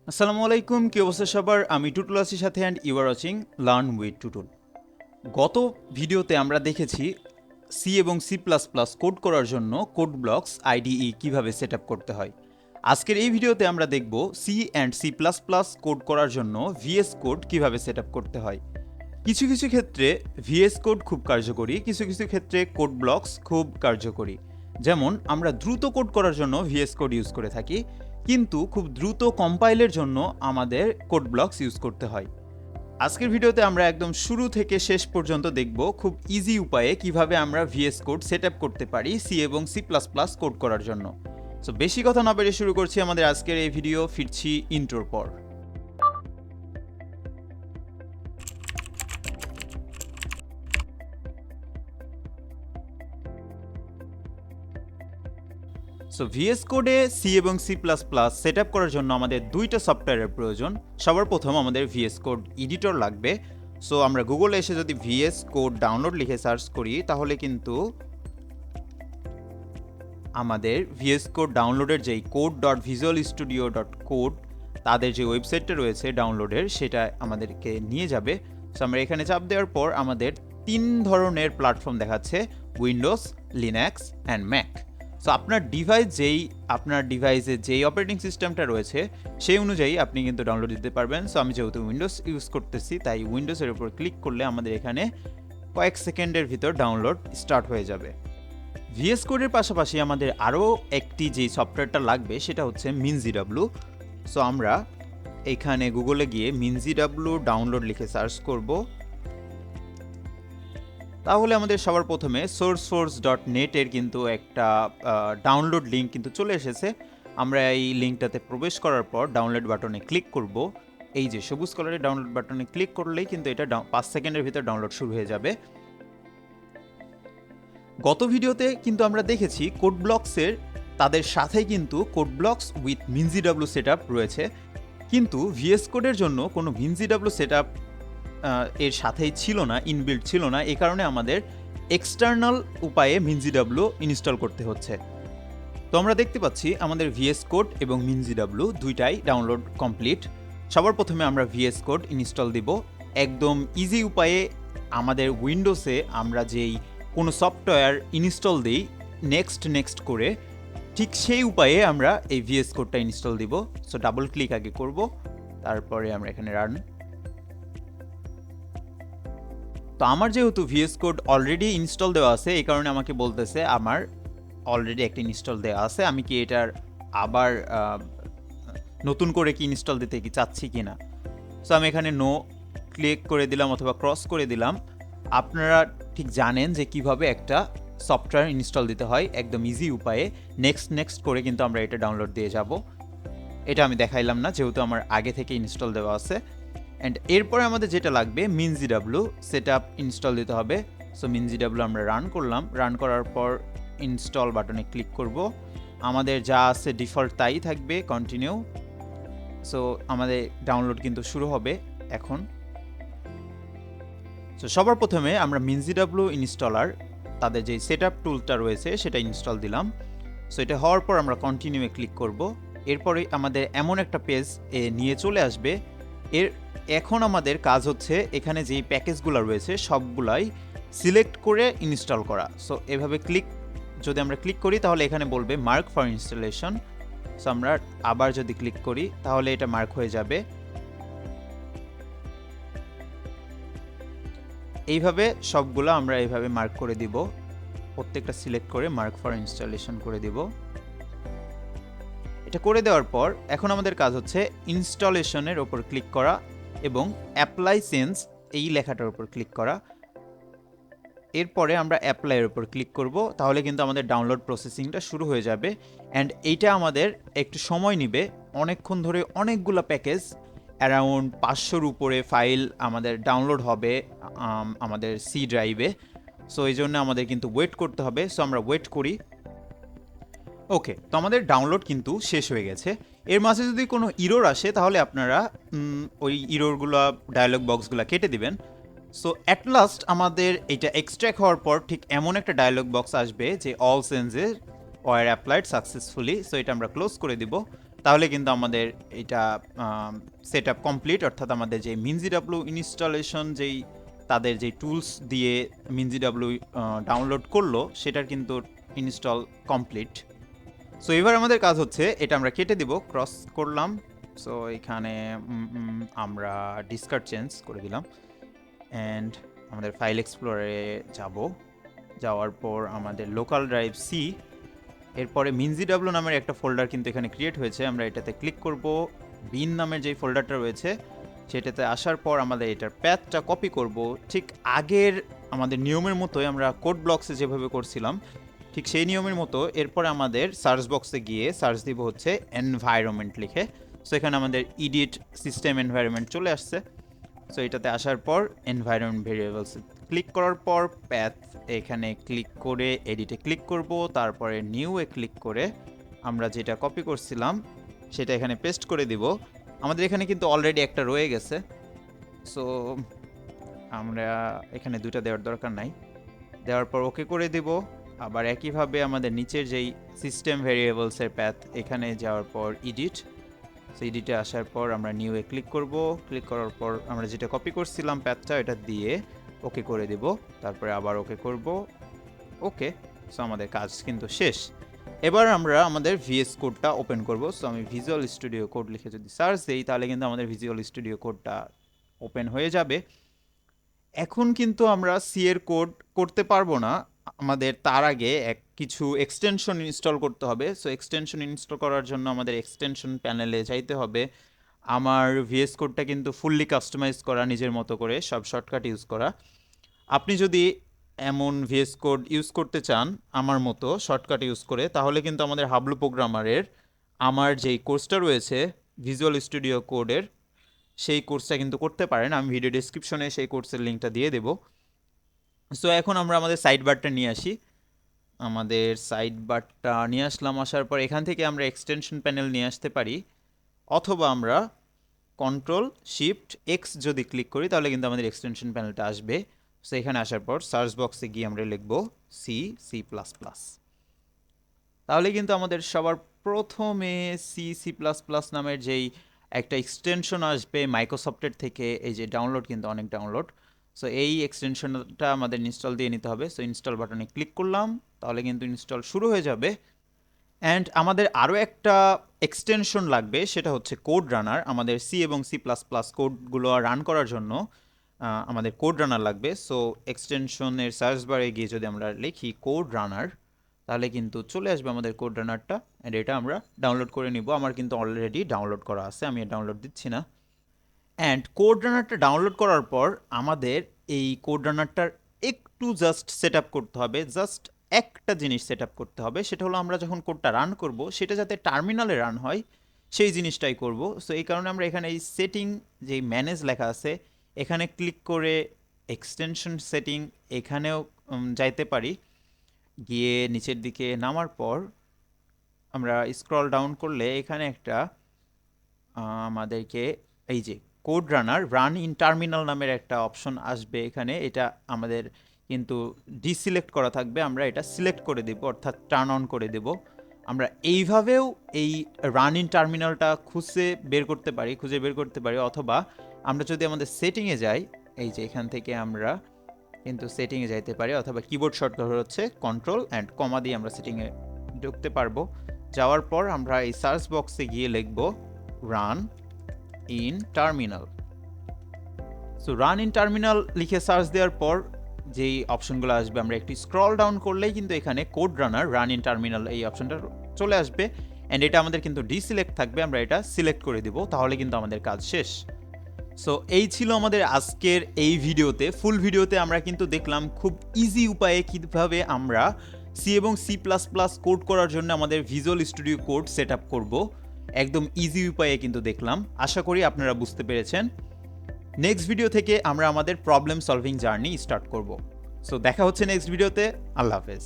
আসসালামু আলাইকুম, কি অবস্থা সবার? আমি টুটুল আসির সাথে and you are watching learn with Tutul. গত ভিডিওতে আমরা দেখেছি সি এবং সি প্লাস প্লাস কোড করার জন্য কোড ব্লকস আইডিই কীভাবে সেট আপ করতে হয়। আজকের এই ভিডিওতে আমরা দেখব C and C plus plus code করার জন্য ভিএস কোড কীভাবে সেট আপ করতে হয়। কিছু কিছু ক্ষেত্রে ভিএস কোড খুব কার্যকরী, কিছু কিছু ক্ষেত্রে কোড ব্লকস খুব কার্যকরী। যেমন আমরা দ্রুত কোড করার জন্য ভিএস কোড ইউজ করে থাকি, কিন্তু খুব দ্রুত কম্পাইলের জন্য আমাদের কোড ব্লকস ইউজ করতে হয়। আজকের ভিডিওতে আমরা একদম শুরু থেকে শেষ পর্যন্ত দেখব খুব ইজি উপায়ে কিভাবে আমরা ভিএস কোড সেট আপ করতে পারি সি এবং সি প্লাস প্লাস কোড করার জন্য। সো বেশি কথা না বেরিয়ে শুরু করছি আমাদের আজকের এই ভিডিও। ফিরছি ইন্ট্রোর পর। সো ভিএস কোডে সি এবং C plus plus set up করার জন্য আমাদের দুইটা সফটওয়্যারের প্রয়োজন। সবার প্রথম আমাদের ভিএস কোড এডিটর লাগবে। সো আমরা গুগলে এসে যদি ভিএস কোড ডাউনলোড লিখে সার্চ করি, তাহলে কিন্তু আমাদের ভিএস কোড ডাউনলোডের যেই code.visualstudio.code তাদের যে ওয়েবসাইটটা রয়েছে ডাউনলোডের, সেটা আমাদেরকে নিয়ে যাবে। সো আমরা এখানে চাপ দেওয়ার পর আমাদের 3 ধরনের প্ল্যাটফর্ম দেখাচ্ছে: Windows, Linux and Mac. So আপনার ডিভাইসে যেই অপারেটিং সিস্টেমটা রয়েছে সেই অনুযায়ী আপনি কিন্তু ডাউনলোড দিতে পারবেন। সো আমি যেহেতু উইন্ডোজ ইউজ করতেছি, তাই উইন্ডোজের উপর ক্লিক করলে আমাদের এখানে কয়েক সেকেন্ডের ভিতর ডাউনলোড স্টার্ট হয়ে যাবে। ভিএস কোডের পাশাপাশি আমাদের আরও একটি যে সফটওয়্যারটা লাগবে সেটা হচ্ছে Mingw। সো আমরা এখানে গুগলে গিয়ে Mingw ডাউনলোড লিখে সার্চ করব। তাহলে আমাদের সবার প্রথমে sourceforce.net এর কিন্তু একটা ডাউনলোড লিঙ্ক কিন্তু চলে এসেছে। আমরা এই লিঙ্কটাতে প্রবেশ করার পর ডাউনলোড বাটনে ক্লিক করব। এই যে সবুজ কালারের ডাউনলোড বাটনে ক্লিক করলেই কিন্তু এটা 5 সেকেন্ডের ভিতর ডাউনলোড শুরু হয়ে যাবে। গত ভিডিওতে কিন্তু আমরা দেখেছি কোড ব্লকসের তাদের সাথেই কিন্তু code blocks with Mingw setup রয়েছে, কিন্তু ভিএস কোডের জন্য কোনো Mingw সেটআপ এর সাথেই ছিল না, ইনবিল্ট ছিল না। এই কারণে আমাদের এক্সটার্নাল উপায়ে Mingw ইনস্টল করতে হচ্ছে। তো আমরা দেখতে পাচ্ছি আমাদের ভিএস কোড এবং Mingw দুইটাই ডাউনলোড কমপ্লিট। সবার প্রথমে আমরা ভিএস কোড ইনস্টল দিব। একদম ইজি উপায়ে আমাদের উইন্ডোজে আমরা যেই কোনো সফটওয়্যার ইনস্টল দিই নেক্সট করে, ঠিক সেই উপায়ে আমরা এই ভিএস কোডটা ইনস্টল দিব। সো ডাবল ক্লিক আগে করব, তারপরে আমরা এখানে রান। তো আমার যেহেতু ভিএস কোড অলরেডি ইনস্টল দেওয়া আছে, এই কারণে আমাকে বলতেছে আমার অলরেডি একটা ইনস্টল দেওয়া আছে, আমি কি এটার আবার নতুন করে কি ইনস্টল দিতে কি চাচ্ছি কি না। সো আমি এখানে নো ক্লিক করে দিলাম অথবা ক্রস করে দিলাম। আপনারা ঠিক জানেন যে কিভাবে একটা সফটওয়্যার ইনস্টল দিতে হয় একদম ইজি উপায়ে। নেক্সট করে কিন্তু আমরা এটা ডাউনলোড দিয়ে যাব। এটা আমি দেখাইলাম না যেহেতু আমার আগে থেকে ইনস্টল দেওয়া আছে। অ্যান্ড এরপরে আমাদের যেটা লাগবে Mingw সেটআপ ইনস্টল দিতে হবে। সো Mingw আমরা রান করলাম। রান করার পর ইনস্টল বাটনে ক্লিক করব। আমাদের যা আছে ডিফল্ট তাই থাকবে, কন্টিনিউ। সো আমাদের ডাউনলোড কিন্তু শুরু হবে এখন। সো সবার প্রথমে আমরা Mingw ইনস্টলার তাদের যে সেটআপ টুলটা রয়েছে সেটা ইনস্টল দিলাম। সো এটা হওয়ার পর আমরা কন্টিনিউয়ে ক্লিক করব। এরপরে আমাদের এমন একটা পেজ নিয়ে চলে আসবে। এখন আমাদের কাজ হচ্ছে এখানে যেই প্যাকেজগুলো রয়েছে সবগুলাই সিলেক্ট করে ইনস্টল করা। সো এভাবে যদি আমরা ক্লিক করি তাহলে এখানে বলবে মার্ক ফর ইনস্টলেশন। সো আমরা আবার যদি ক্লিক করি তাহলে এটা মার্ক হয়ে যাবে। এইভাবে সবগুলো আমরা এইভাবে মার্ক করে দিব, প্রত্যেকটা সিলেক্ট করে মার্ক ফর ইনস্টলেশন করে দিব। এটা করে দেওয়ার পর এখন আমাদের কাজ হচ্ছে ইনস্টলেশনের ওপর ক্লিক করা এবং অ্যাপ্লাই চেঞ্জ এই লেখাটার উপর ক্লিক করা। এরপরে আমরা অ্যাপ্লাইয়ের উপর ক্লিক করব, তাহলে কিন্তু আমাদের ডাউনলোড প্রসেসিংটা শুরু হয়ে যাবে। অ্যান্ড এইটা আমাদের একটু সময় নেবে, অনেকক্ষণ ধরে অনেকগুলো প্যাকেজ অ্যারাউন্ড 500-র উপরে ফাইল আমাদের ডাউনলোড হবে আমাদের সি ড্রাইভে। সো এই জন্য আমাদের কিন্তু ওয়েট করতে হবে। সো আমরা ওয়েট করি। ওকে, তো আমাদের ডাউনলোড কিন্তু শেষ হয়ে গেছে। এর মাঝে যদি কোনো ইরোর আসে তাহলে আপনারা ওই ইরোরগুলো ডায়ালগ বক্সগুলো কেটে দিবেন। সো অ্যাট লাস্ট আমাদের এটা এক্সট্র্যাক্ট হওয়ার পর ঠিক এমন একটা ডায়ালগ বক্স আসবে যে all changes were applied successfully. So এটা আমরা ক্লোজ করে দিব। তাহলে কিন্তু আমাদের এটা সেট আপ কমপ্লিট, অর্থাৎ আমাদের যে Mingw ইনস্টলেশন যেই তাদের যে টুলস দিয়ে Mingw ডাউনলোড করলো সেটার কিন্তু ইনস্টল কমপ্লিট। সো এবার আমাদের কাজ হচ্ছে এটা আমরা কেটে দিব, ক্রস করলাম। সো এখানে আমরা ডিসকার্ড চেঞ্জ করে দিলাম অ্যান্ড আমাদের ফাইল এক্সপ্লোরে যাওয়ার পর আমাদের লোকাল ড্রাইভ সি, এরপরে Mingw নামের একটা ফোল্ডার কিন্তু এখানে ক্রিয়েট হয়েছে, আমরা এটাতে ক্লিক করব। বিন নামের যেই ফোল্ডারটা রয়েছে সেটাতে আসার পর আমাদের এটার প্যাথটা কপি করব, ঠিক আগের আমাদের নিয়মের মতোই আমরা কোড ব্লকসে যেভাবে করছিলাম ঠিক সেই নিয়মের মতো। এরপরে আমাদের সার্চ বক্সে গিয়ে সার্চ দিব হচ্ছে এনভায়রনমেন্ট লিখে। সো এখানে আমাদের ইডিট সিস্টেম এনভায়রনমেন্ট চলে আসছে। সো এটাতে আসার পর এনভায়রনমেন্ট ভেরিয়েবলস ক্লিক করার পর প্যাথ এখানে ক্লিক করে এডিটে ক্লিক করব, তারপরে নিউ-এ ক্লিক করে আমরা যেটা কপি করছিলাম সেটা এখানে পেস্ট করে দিব। আমাদের এখানে কিন্তু অলরেডি একটা রয়ে গেছে, সো আমরা এখানে দুটো দেওয়ার দরকার নাই। দেওয়ার পর ওকে করে দিব। আবার একইভাবে আমাদের নিচের যেই সিস্টেম ভেরিয়েবলসের প্যাথ এখানে যাওয়ার পর ইডিট, সো এডিটে আসার পর আমরা নিউ-এ ক্লিক করব। ক্লিক করার পর আমরা যেটা কপি করছিলাম প্যাথটা এটা দিয়ে ওকে করে দেব, তারপরে আবার ওকে করব। ওকে, সো আমাদের কাজ কিন্তু শেষ। এবার আমরা আমাদের ভিএস কোডটা ওপেন করব। সো আমি ভিজুয়াল স্টুডিও কোড লিখে যদি সার্চ দিই তাহলে কিন্তু আমাদের ভিজুয়াল স্টুডিও কোডটা ওপেন হয়ে যাবে। এখন কিন্তু আমরা সি এর কোড করতে পারবো না, আমাদের তার আগে কিছু এক্সটেনশন ইনস্টল করতে হবে। সো এক্সটেনশন ইনস্টল করার জন্য আমাদের এক্সটেনশন প্যানেলে যাইতে হবে। আমার ভিএস কোডটা কিন্তু ফুললি কাস্টমাইজ করা, নিজের মতো করে সব শর্টকাট ইউজ করা। আপনি যদি এমন ভিএস কোড ইউজ করতে চান আমার মতো শর্টকাট ইউজ করে, তাহলে কিন্তু আমাদের হাবলু প্রোগ্রামারের আমার যেই কোর্সটা রয়েছে ভিজুয়াল স্টুডিও কোডের সেই কোর্সটা কিন্তু করতে পারেন। আমি ভিডিও ডেসক্রিপশনে সেই কোর্সের লিঙ্কটা দিয়ে দেব। সো এখন আমরা আমাদের সাইড বারটা নিয়ে আসি। আমাদের সাইড বারটা নিয়ে আসলাম, আসার পর এখান থেকে আমরা এক্সটেনশন প্যানেল নিয়ে আসতে পারি, অথবা আমরা কন্ট্রোল শিফট এক্স যদি ক্লিক করি তাহলে কিন্তু আমাদের এক্সটেনশন প্যানেলটা আসবে। সো এখানে আসার পর সার্চ বক্সে গিয়ে আমরা লিখব সি প্লাস প্লাস। তাহলে কিন্তু আমাদের সবার প্রথমে সি প্লাস প্লাস নামের যেই একটা এক্সটেনশন আসবে মাইক্রোসফটের থেকে, এই যে ডাউনলোড কিন্তু অনেক ডাউনলোড। সো এই এক্সটেনশনটা আমাদের ইনস্টল দিয়ে নিতে হবে। সো ইনস্টল বাটনে ক্লিক করলাম, তাহলে কিন্তু ইনস্টল শুরু হয়ে যাবে। অ্যান্ড আমাদের আরও একটা এক্সটেনশন লাগবে, সেটা হচ্ছে কোড রানার। আমাদের সি এবং সি প্লাস প্লাস কোডগুলো রান করার জন্য আমাদের কোড রানার লাগবে। সো এক্সটেনশনের সার্চ বারে গিয়ে যদি আমরা লিখি কোড রানার তাহলে কিন্তু চলে আসবে আমাদের কোড রানারটা, অ্যান্ড এটা আমরা ডাউনলোড করে নিব। আমার কিন্তু অলরেডি ডাউনলোড করা আছে, আমি ডাউনলোড দিচ্ছি না। অ্যান্ড কোড রানারটা ডাউনলোড করার পর আমাদের এই কোড রানারটার একটু জাস্ট সেট আপ করতে হবে। জাস্ট একটা জিনিস সেট আপ করতে হবে, সেটা হলো আমরা যখন কোডটা রান করব সেটা যাতে টার্মিনালে রান হয় সেই জিনিসটাই করব। সো এই কারণে আমরা এখানে এই সেটিং যেই ম্যানেজ লেখা আছে এখানে ক্লিক করে এক্সটেনশন সেটিং এখানেও যাইতে পারি। গিয়ে নিচের দিকে নামার পর আমরা স্ক্রল ডাউন করলে এখানে একটা আমাদেরকে এই যে code runner run in terminal নামের একটা অপশন আসবে এখানে। এটা আমাদের কিন্তু ডিসিলেক্ট করা থাকবে, আমরা এটা সিলেক্ট করে দেব, অর্থাৎ টার্ন অন করে দেব। আমরা এইভাবেও এই রান ইন টার্মিনালটা খুঁজে বের করতে পারি, অথবা আমরা যদি আমাদের সেটিংয়ে যাই, এই যে এখান থেকে আমরা কিন্তু সেটিংয়ে যাইতে পারি, অথবা কিবোর্ড শর্টকাট হচ্ছে কন্ট্রোল অ্যান্ড কমা দিয়ে আমরা সেটিংয়ে ঢুকতে পারবো। যাওয়ার পর আমরা এই সার্চ বক্সে গিয়ে লিখব run in terminal. So run in terminal লিখে সার্চ দেওয়ার পর যেই অপশনগুলো আসবে আমরা একটু স্ক্রল ডাউন করলেই কিন্তু এখানে code runner run in terminal এই অপশনটা চলে আসবে। অ্যান্ড এটা আমাদের কিন্তু ডিসিলেক্ট থাকবে, আমরা এটা সিলেক্ট করে দিব, তাহলে কিন্তু আমাদের কাজ শেষ। সো এই ছিল আমাদের আজকের এই ভিডিওতে। ফুল ভিডিওতে আমরা কিন্তু দেখলাম খুব ইজি উপায়ে কীভাবে আমরা সি এবং সি প্লাস প্লাস কোড করার জন্য আমাদের visual studio code set up করবো। একদম ইজি উপায়ে কিন্তু দেখলাম, আশা করি আপনারা বুঝতে পেরেছেন। নেক্সট ভিডিও থেকে আমরা আমাদের প্রবলেম সলভিং জার্নি স্টার্ট করব। সো দেখা হচ্ছে নেক্সট ভিডিওতে। আল্লাহ হাফেজ।